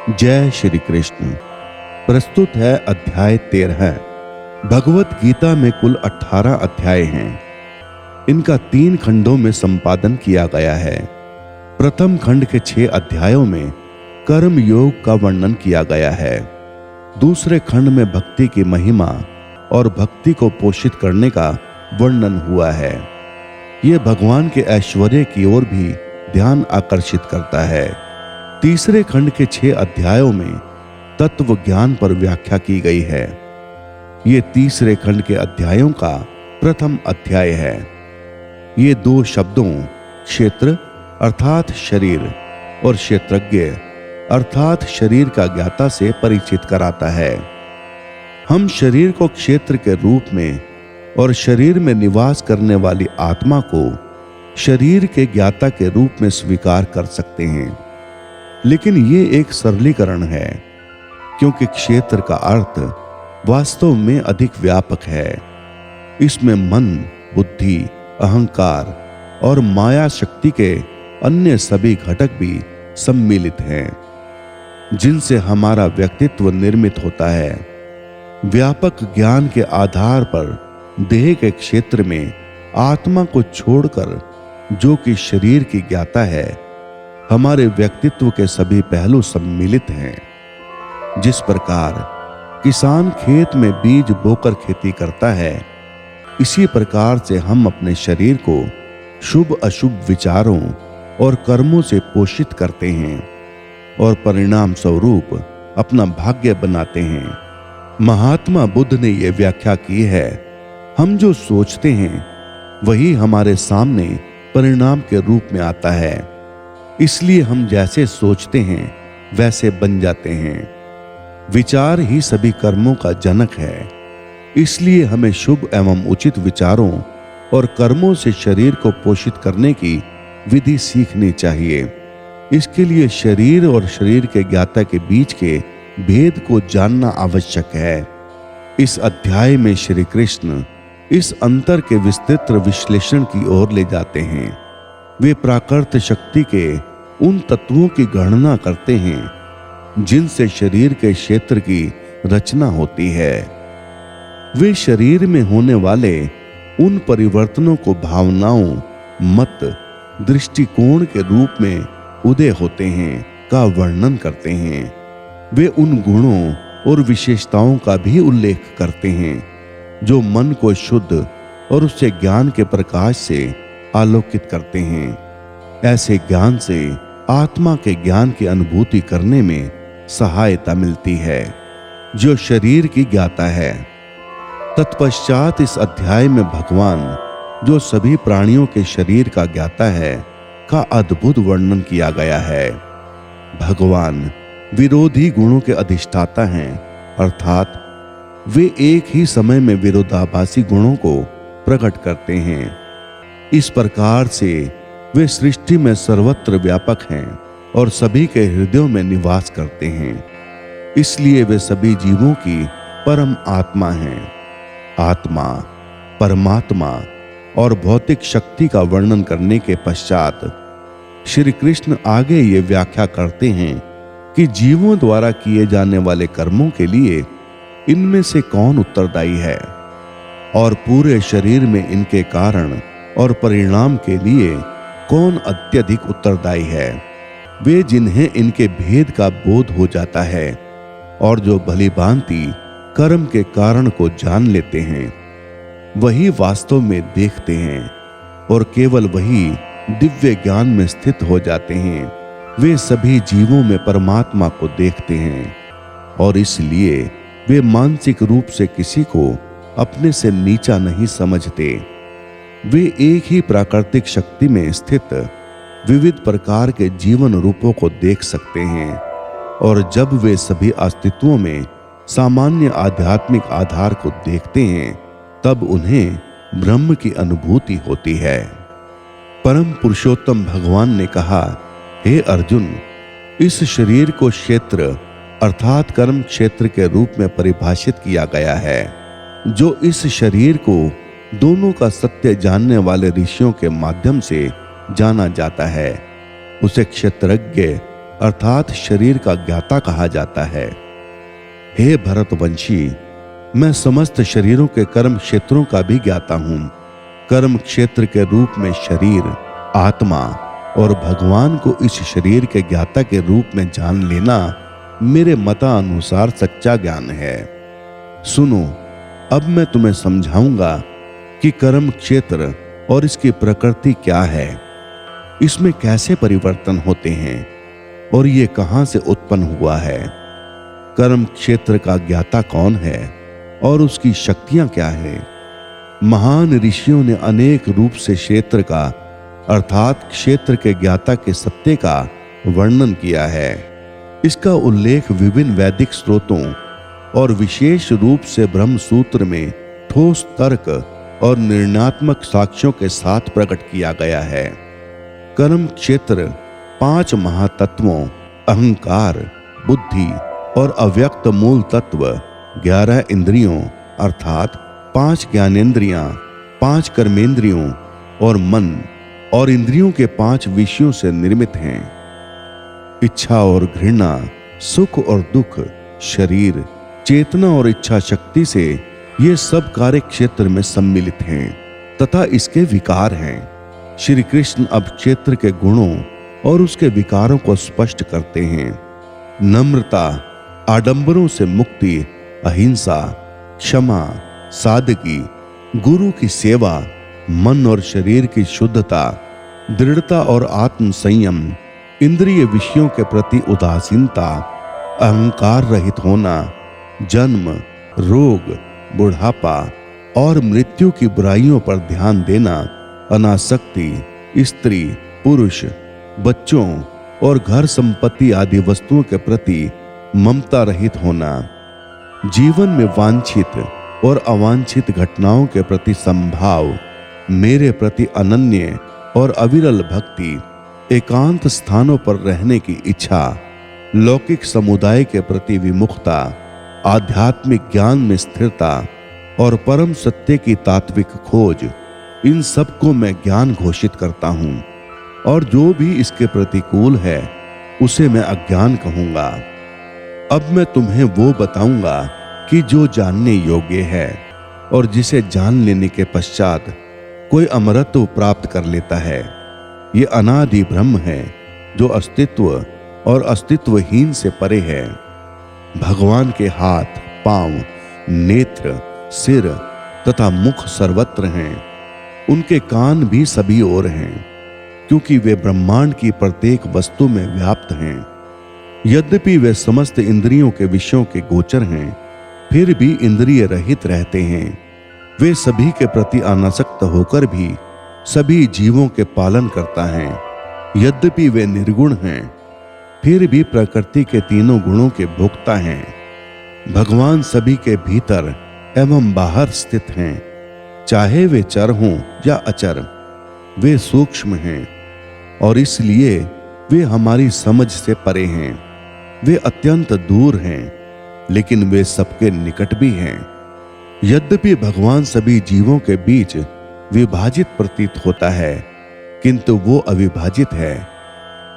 जय श्री कृष्ण। प्रस्तुत है अध्याय 13। भगवत गीता में कुल 18 अध्याय हैं। इनका 3 खंडों में संपादन किया गया है। प्रथम खंड के 6 अध्यायों में कर्म योग का वर्णन किया गया है। दूसरे खंड में भक्ति की महिमा और भक्ति को पोषित करने का वर्णन हुआ है। यह भगवान के ऐश्वर्य की ओर भी ध्यान आकर्षित करता है। तीसरे खंड के 6 अध्यायों में तत्व ज्ञान पर व्याख्या की गई है। ये तीसरे खंड के अध्यायों का प्रथम अध्याय है। ये 2 शब्दों क्षेत्र अर्थात शरीर और क्षेत्रज्ञ अर्थात शरीर का ज्ञाता से परिचित कराता है। हम शरीर को क्षेत्र के रूप में और शरीर में निवास करने वाली आत्मा को शरीर के ज्ञाता के रूप में स्वीकार कर सकते हैं, लेकिन ये एक सरलीकरण है, क्योंकि क्षेत्र का अर्थ वास्तव में अधिक व्यापक है। इसमें मन, बुद्धि, अहंकार और माया शक्ति के अन्य सभी घटक भी सम्मिलित हैं, जिनसे हमारा व्यक्तित्व निर्मित होता है। व्यापक ज्ञान के आधार पर देह के क्षेत्र में आत्मा को छोड़कर, जो कि शरीर की ज्ञाता है, हमारे व्यक्तित्व के सभी पहलू सम्मिलित हैं। जिस प्रकार किसान खेत में बीज बोकर खेती करता है, इसी प्रकार से हम अपने शरीर को शुभ अशुभ विचारों और कर्मों से पोषित करते हैं और परिणाम स्वरूप अपना भाग्य बनाते हैं। महात्मा बुद्ध ने यह व्याख्या की है, हम जो सोचते हैं वही हमारे सामने परिणाम के रूप में आता है। इसलिए हम जैसे सोचते हैं वैसे बन जाते हैं। विचार ही सभी कर्मों का जनक है। इसलिए हमें शुभ एवं उचित विचारों और कर्मों से शरीर को पोषित करने की विधि सीखनी चाहिए। इसके लिए शरीर और शरीर के ज्ञाता के बीच के भेद को जानना आवश्यक है। इस अध्याय में श्री कृष्ण इस अंतर के विस्तृत विश्लेषण की ओर ले जाते हैं। वे प्राकृत शक्ति के उन तत्वों की गणना करते हैं जिनसे शरीर के क्षेत्र की रचना होती है। वे शरीर में होने वाले उन परिवर्तनों को भावनाओं, मत, दृष्टिकोण के रूप में उदय होते हैं का वर्णन करते हैं। वे उन गुणों और विशेषताओं का भी उल्लेख करते हैं जो मन को शुद्ध और उससे ज्ञान के प्रकाश से आलोकित करते हैं। ऐसे ज्ञान से आत्मा के ज्ञान की अनुभूति करने में सहायता मिलती है, जो शरीर की ज्ञाता है। तत्पश्चात इस अध्याय में भगवान, जो सभी प्राणियों के शरीर का ज्ञाता है, का अद्भुत वर्णन किया गया है। भगवान विरोधी गुणों के अधिष्ठाता हैं, अर्थात वे एक ही समय में विरोधाभासी गुणों को प्रकट करते हैं। इस प्रकार से वे सृष्टि में सर्वत्र व्यापक हैं और सभी के हृदयों में निवास करते हैं। इसलिए वे सभी जीवों की परम आत्मा हैं। आत्मा, परमात्मा और भौतिक शक्ति का वर्णन करने के पश्चात श्री कृष्ण आगे ये व्याख्या करते हैं कि जीवों द्वारा किए जाने वाले कर्मों के लिए इनमें से कौन उत्तरदायी है और पूरे शरीर में इनके कारण और परिणाम के लिए कौन अत्यधिक उत्तरदायी है। वे जिन्हें इनके भेद का बोध हो जाता है और जो भलीभांति कर्म के कारण को जान लेते हैं, वही वास्तव में देखते हैं और केवल वही दिव्य ज्ञान में स्थित हो जाते हैं। वे सभी जीवों में परमात्मा को देखते हैं और इसलिए वे मानसिक रूप से किसी को अपने से नीचा नहीं समझते। वे एक ही प्राकृतिक शक्ति में स्थित विविध प्रकार के जीवन रूपों को देख सकते हैं और जब वे सभी अस्तित्वों में सामान्य आध्यात्मिक आधार को देखते हैं, तब उन्हें ब्रह्म की अनुभूति होती है। परम पुरुषोत्तम भगवान ने कहा, हे अर्जुन, इस शरीर को क्षेत्र अर्थात कर्म क्षेत्र के रूप में परिभाषित किया गया है। जो इस शरीर को दोनों का सत्य जानने वाले ऋषियों के माध्यम से जाना जाता है, उसे क्षेत्रज्ञ अर्थात शरीर का ज्ञाता कहा जाता है। हे भरतवंशी, मैं समस्त शरीरों के कर्म क्षेत्रों का भी ज्ञाता हूं। कर्म क्षेत्र के रूप में शरीर, आत्मा और भगवान को इस शरीर के ज्ञाता के रूप में जान लेना मेरे मतानुसार सच्चा ज्ञान है। सुनो, अब मैं तुम्हें समझाऊंगा कि कर्म क्षेत्र और इसकी प्रकृति क्या है, इसमें कैसे परिवर्तन होते हैं और ये कहां से उत्पन्न हुआ है। कर्म क्षेत्र का ज्ञाता कौन है और उसकी शक्तियां क्या है। महान ऋषियों ने अनेक रूप से क्षेत्र का अर्थात क्षेत्र के ज्ञाता के सत्य का वर्णन किया है। इसका उल्लेख विभिन्न वैदिक स्रोतों और विशेष रूप से ब्रह्म सूत्र में ठोस तर्क और निर्णयात्मक साक्ष्यों के साथ प्रकट किया गया है। कर्म क्षेत्र 5 महातत्वों अहंकार, बुद्धि और अव्यक्त मूल तत्व, 11 इंद्रियों अर्थात 5 ज्ञानेंद्रियां, 5 कर्मेंद्रियों और मन और इंद्रियों के 5 विषयों से निर्मित हैं। इच्छा और घृणा, सुख और दुख, शरीर, चेतना और इच्छा शक्ति से ये सब कार्य क्षेत्र में सम्मिलित हैं तथा इसके विकार हैं। श्री कृष्ण अब क्षेत्र के गुणों और उसके विकारों को स्पष्ट करते हैं। नम्रता, आडंबरों से मुक्ति, अहिंसा, क्षमा, सादगी, गुरु की सेवा, मन और शरीर की शुद्धता, दृढ़ता और आत्म संयम, इंद्रिय विषयों के प्रति उदासीनता, अहंकार रहित होना, जन्म, रोग, बुढ़ापा और मृत्यु की बुराइयों पर ध्यान देना, अनासक्ति, स्त्री, पुरुष, बच्चों और घर संपत्ति आदि वस्तुओं के प्रति ममता रहित होना, जीवन में वांछित और अवांछित घटनाओं के प्रति संभाव, मेरे प्रति अनन्य और अविरल भक्ति, एकांत स्थानों पर रहने की इच्छा, लौकिक समुदाय के प्रति विमुखता, आध्यात्मिक ज्ञान में स्थिरता और परम सत्य की तात्विक खोज, इन सब को मैं ज्ञान घोषित करता हूं और जो भी इसके प्रतिकूल है उसे मैं अज्ञान कहूंगा। अब मैं तुम्हें वो बताऊंगा कि जो जानने योग्य है और जिसे जान लेने के पश्चात कोई अमरत्व प्राप्त कर लेता है। ये अनादि ब्रह्म है जो अस्तित्व और अस्तित्वहीन से परे है। भगवान के हाथ, पांव, नेत्र, सिर तथा मुख सर्वत्र हैं। उनके कान भी सभी ओर हैं, क्योंकि वे ब्रह्मांड की प्रत्येक वस्तु में व्याप्त हैं। यद्यपि वे समस्त इंद्रियों के विषयों के गोचर हैं, फिर भी इंद्रिय रहित रहते हैं। वे सभी के प्रति अनासक्त होकर भी सभी जीवों के पालन करता है। यद्यपि वे निर्गुण हैं, फिर भी प्रकृति के तीनों गुणों के भोक्ता हैं। भगवान सभी के भीतर एवं बाहर स्थित हैं, चाहे वे चर हों या अचर। वे सूक्ष्म हैं और इसलिए वे हमारी समझ से परे हैं। वे अत्यंत दूर हैं, लेकिन वे सबके निकट भी हैं। यद्यपि भगवान सभी जीवों के बीच विभाजित प्रतीत होता है, किंतु वो अविभाजित है।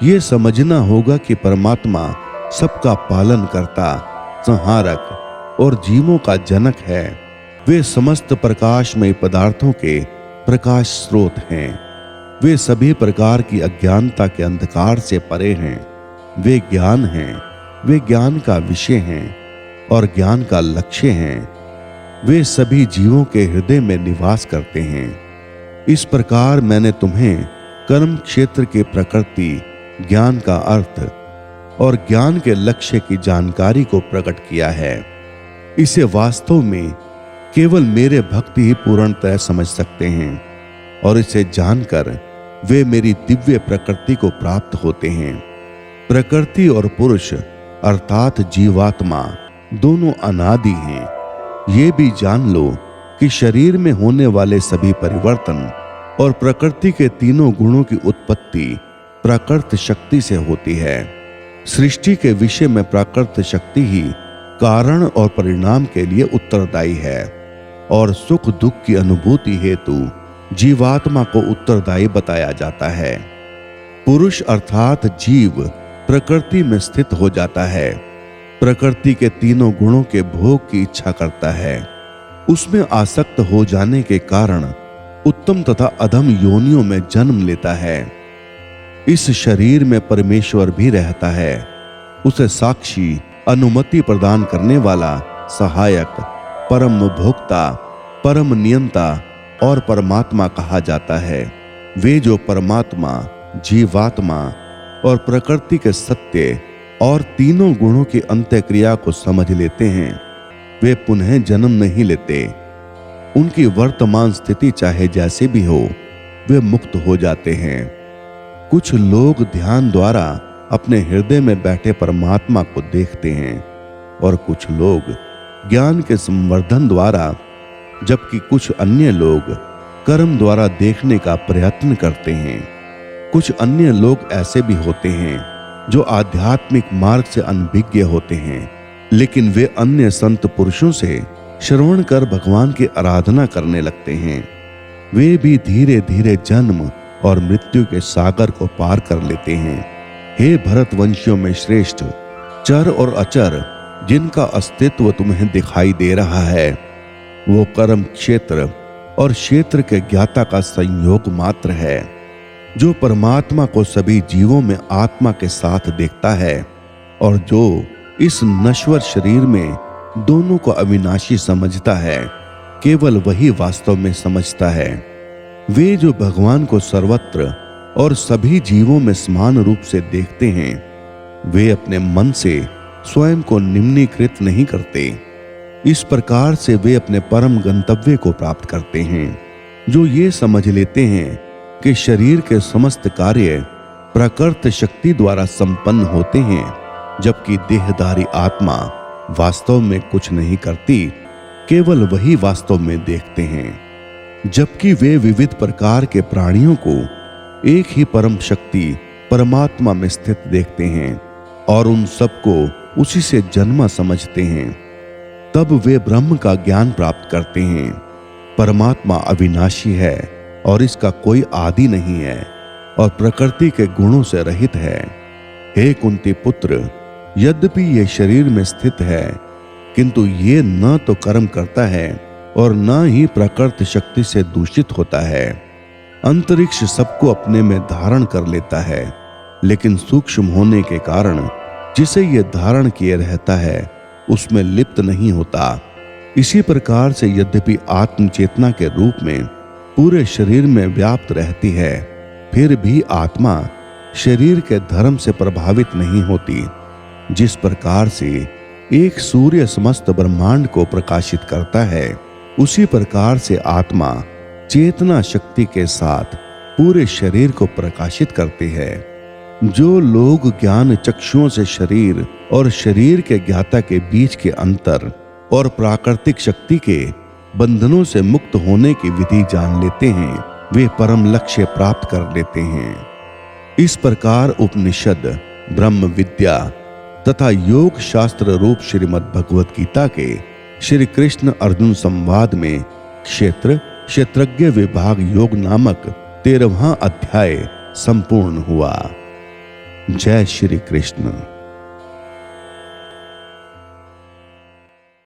ये समझना होगा कि परमात्मा सबका पालन करता, संहारक और जीवों का जनक है। वे समस्त प्रकाशमय पदार्थों के प्रकाश स्रोत हैं। वे सभी प्रकार की अज्ञानता के अंधकार से परे हैं। वे ज्ञान हैं, वे ज्ञान का विषय हैं और ज्ञान का लक्ष्य हैं। वे सभी जीवों के हृदय में निवास करते हैं। इस प्रकार मैंने तुम्हें कर्म क्षेत्र की प्रकृति, ज्ञान का अर्थ और ज्ञान के लक्ष्य की जानकारी को प्रकट किया है। इसे वास्तव में केवल मेरे भक्त ही पूर्णतः समझ सकते हैं और इसे जानकर वे मेरी दिव्य प्रकृति को प्राप्त होते हैं। प्रकृति और पुरुष अर्थात जीवात्मा दोनों अनादि हैं। ये भी जान लो कि शरीर में होने वाले सभी परिवर्तन और प्रकृति के तीनों गुणों की उत्पत्ति प्राकृत शक्ति से होती है। सृष्टि के विषय में प्राकृत शक्ति ही कारण और परिणाम के लिए उत्तरदायी है और सुख दुख की अनुभूति हेतु जीवात्मा को उत्तरदायी बताया जाता है। पुरुष अर्थात जीव प्रकृति में स्थित हो जाता है, प्रकृति के तीनों गुणों के भोग की इच्छा करता है, उसमें आसक्त हो जाने के कारण उत्तम तथा अधम योनियों में जन्म लेता है। इस शरीर में परमेश्वर भी रहता है, उसे साक्षी, अनुमति प्रदान करने वाला, सहायक, परम भोक्ता, परम नियंता और परमात्मा कहा जाता है। वे जो परमात्मा, जीवात्मा और प्रकृति के सत्य और तीनों गुणों की अंत्यक्रिया को समझ लेते हैं, वे पुनः जन्म नहीं लेते। उनकी वर्तमान स्थिति चाहे जैसे भी हो, वे मुक्त हो जाते हैं। कुछ लोग ध्यान द्वारा अपने हृदय में बैठे परमात्मा को देखते हैं और कुछ लोग ज्ञान के संवर्धन द्वारा, जबकि कुछ अन्य लोग कर्म द्वारा देखने का प्रयत्न करते हैं। कुछ अन्य लोग ऐसे भी होते हैं जो आध्यात्मिक मार्ग से अनभिज्ञ होते हैं, लेकिन वे अन्य संत पुरुषों से श्रवण कर भगवान की आराधना करने लगते हैं। वे भी धीरे धीरे जन्म और मृत्यु के सागर को पार कर लेते हैं। हे भरतवंशियों में श्रेष्ठ, चर और अचर जिनका अस्तित्व तुम्हें दिखाई दे रहा है, वो कर्म क्षेत्र और क्षेत्र के ज्ञाता का संयोग मात्र है, जो परमात्मा को सभी जीवों में आत्मा के साथ देखता है और जो इस नश्वर शरीर में दोनों को अविनाशी समझता है, केवल वही वास्तव में समझता है। वे जो भगवान को सर्वत्र और सभी जीवों में समान रूप से देखते हैं, वे अपने मन से स्वयं को निम्नीकृत नहीं करते। इस प्रकार से वे अपने परम गंतव्य को प्राप्त करते हैं, जो ये समझ लेते हैं कि शरीर के समस्त कार्य प्राकृत शक्ति द्वारा संपन्न होते हैं, जबकि देहधारी आत्मा वास्तव में कुछ नहीं करती, केवल वही वास्तव में देखते हैं। जबकि वे विविध प्रकार के प्राणियों को एक ही परम शक्ति परमात्मा में स्थित देखते हैं और उन सबको उसी से जन्मा समझते हैं, तब वे ब्रह्म का ज्ञान प्राप्त करते हैं। परमात्मा अविनाशी है और इसका कोई आदि नहीं है और प्रकृति के गुणों से रहित है। हे कुंती पुत्र, यद्यपि ये शरीर में स्थित है, किंतु ये न तो कर्म करता है और न ही प्रकृति शक्ति से दूषित होता है। अंतरिक्ष सबको अपने में धारण कर लेता है, लेकिन सूक्ष्म होने के कारण जिसे ये धारण किए रहता है उसमें लिप्त नहीं होता। इसी प्रकार से यद्यपि आत्म चेतना के रूप में पूरे शरीर में व्याप्त रहती है, फिर भी आत्मा शरीर के धर्म से प्रभावित नहीं होती। जिस प्रकार से एक सूर्य समस्त ब्रह्मांड को प्रकाशित करता है, उसी प्रकार से आत्मा चेतना शक्ति के साथ पूरे शरीर को प्रकाशित करती है। जो लोग ज्ञान चक्षुओं से शरीर और शरीर के ज्ञाता के बीच के अंतर और प्राकृतिक शक्ति के बंधनों से मुक्त होने की विधि जान लेते हैं, वे परम लक्ष्य प्राप्त कर लेते हैं। इस प्रकार उपनिषद, ब्रह्म विद्या तथा योग शास्त्र रूप श्रीमद् भगवत गीता के श्री कृष्ण अर्जुन संवाद में क्षेत्र क्षेत्रज्ञ विभाग योग नामक 13वां अध्याय संपूर्ण हुआ। जय श्री कृष्ण।